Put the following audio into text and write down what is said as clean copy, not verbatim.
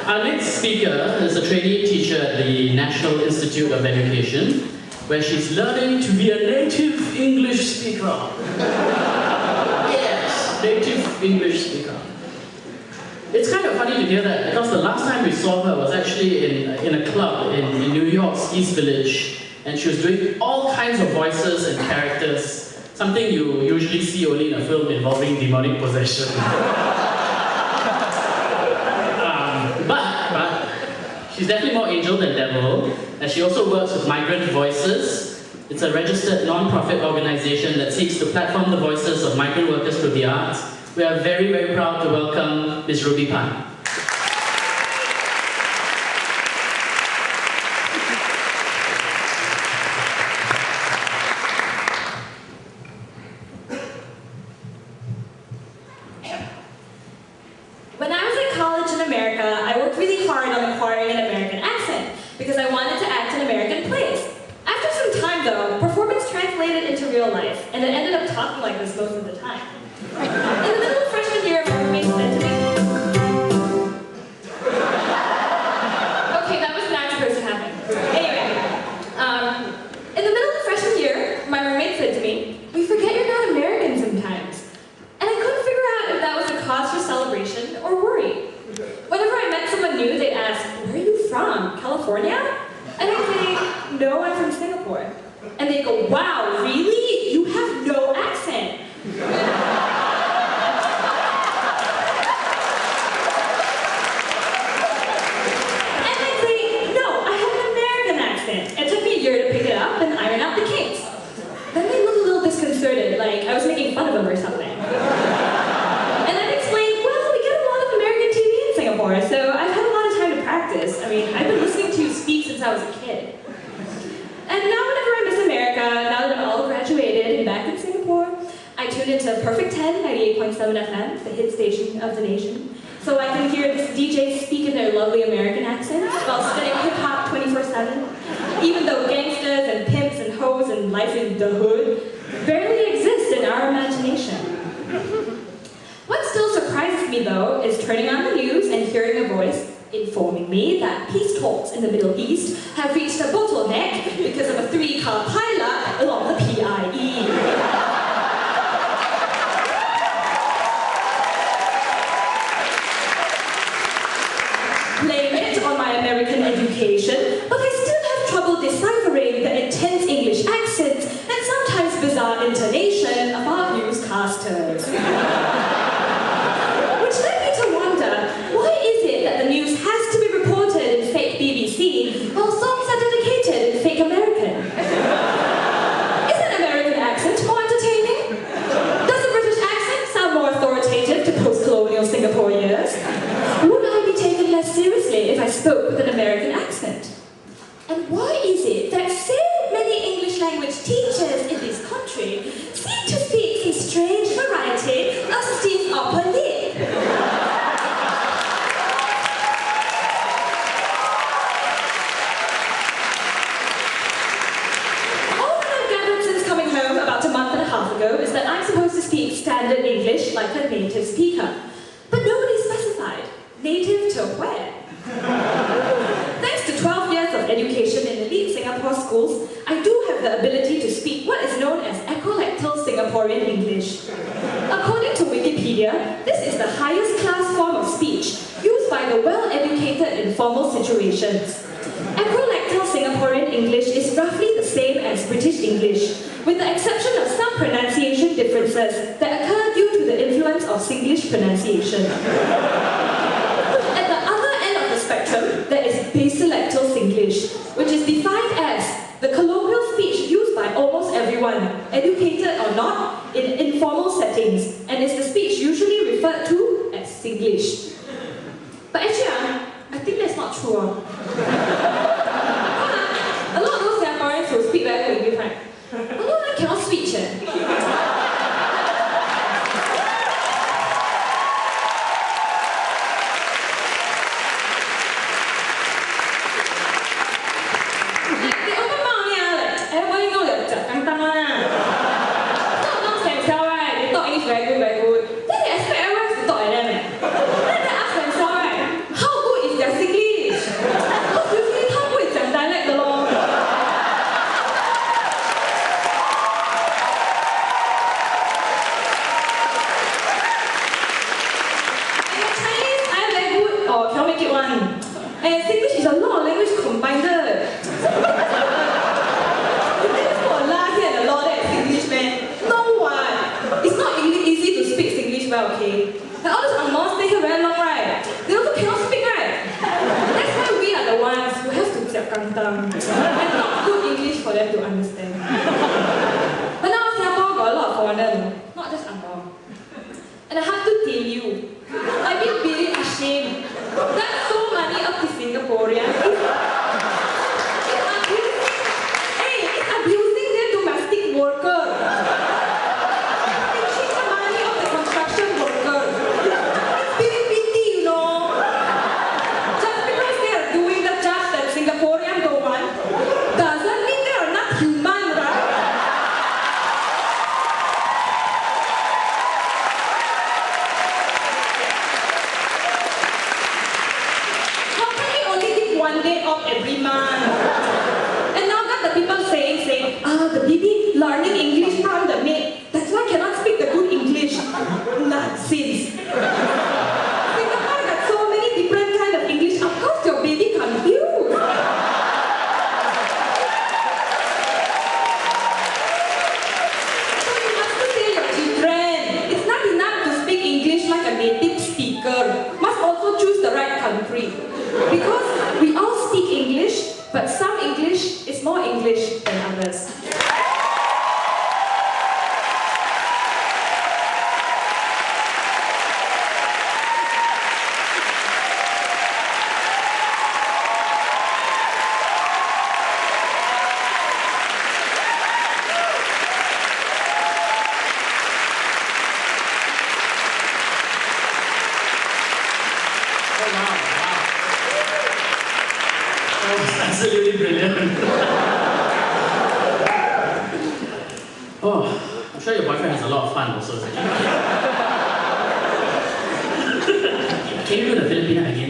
Our next speaker is a trainee teacher at the National Institute of Education, where she's learning to be a native English speaker. Yes, native English speaker. It's kind of funny to hear that, because the last time we saw her was actually in a club in New York's East Village, and she was doing all kinds of voices and characters, something you usually see only in a film involving demonic possession. But she's definitely more angel than devil, and she also works with Migrant Voices. It's a registered non-profit organization that seeks to platform the voices of migrant workers through the arts. We are very, very proud to welcome Ms. Ruby Pan. When I was in college in America, I worked really hard on acquiring an American accent because I wanted to act in American plays. After some time though, performance translated into real life, and it ended up talking like this most of the time. In the middle of freshman year, my roommate said to me, okay, that was not supposed to happen. Anyway, in the middle of freshman year, my roommate said to me, we forget you're not American sometimes. And I couldn't figure out if that was a cause for celebration or worry. Whenever I met someone new, they'd ask, where are you from, California? And I'd say, no, I'm from Singapore. And they'd go, wow, really? You have no accent. And I'd say, no, I have an American accent. It took me a year to pick it up and iron out the kinks. Then they looked a little disconcerted, like I was making fun of them or something. And I'd explain, well, we get a lot of American TV in Singapore, so I've had a lot of time to practice. I mean, I've been listening to you speak since I was a kid. And now whenever I miss America, now that I'm all graduated and back in Singapore, I tune into Perfect 10, 98.7 FM, the hit station of the nation, so I can hear this DJ speak in their lovely American accents while spinning hip-hop 24/7, even though gangsters and pimps and hoes and life in the hood barely exist in our imagination. What still surprises me, though, is turning on the news and hearing a voice informing me that peace talks in the Middle East have reached a bottleneck because of a 3-car pileup along the PIE. Blame it on my American education, but I still have trouble deciphering the intense English accents and sometimes bizarre intonation of our newscasters. Which led me to wonder, why is it that the news has to be reported in fake BBC while songs are dedicated in fake American? Isn't American accent more entertaining? Does the British accent sound more authoritative to post-colonial Singaporeans? Would I be taken less seriously if I spoke with an American accent? And why is it that so many English language teachers in this country seem to speak some strange variety of stiff upper lip? All that I've gathered since coming home about a month and a half ago is that I'm supposed to speak standard English like a native speaker. But nobody specified. Native to where? Thanks to 12 years of education in elite Singapore schools, I do have the ability to speak what is known as ecolactal Singaporean English. According to Wikipedia, this is the highest class form of speech used by the well-educated in formal situations. Ecolactal Singaporean English is roughly the same as British English, with the exception of some pronunciation differences that occur due to the influence of Singlish pronunciation. At the other end of the spectrum, there is Basilactal Singlish, which is defined as the colloquial speech used by almost everyone, educated or not, in informal settings, and is the speech usually referred to as Singlish. But actually, I think that's not true. A lot of those Singaporeans who speak very good English, right? A lot of them cannot switch. Very good, very good. Then they expect everyone to talk like them. Then they ask themselves, right, how good is their make it one. And Singlish is a lot of language combined. For a laugh here and a lot at Singlish, man. No one. It's not easy to speak Singlish well, okay? And all those Angmohs stay here very long, right? They also cannot speak, right? That's why we are the ones who have to jiak kantang and talk good English for them to understand. But now Singapore got a lot of foreigners, not just Angmoh. And I have to tell you, I've been very ashamed that so many of the Singaporeans it's abusing their domestic workers. It's cheating the money of the construction workers. It's very pity, you know. Just because they are doing the job that Singaporeans don't want, doesn't mean they are not human, right? How can we only give 1 day off every month? And now that the people saying, the baby learning English from the maid, that's why cannot speak the good English. Nonsense. Singapore got so many different kind of English, of course your baby confused. So you must tell your children, it's not enough to speak English like a native speaker. Must also choose the right country. Because we all speak English, but some English is more English than others. Absolutely brilliant. Oh, I'm sure your boyfriend has a lot of fun also. Can you do the Filipina again?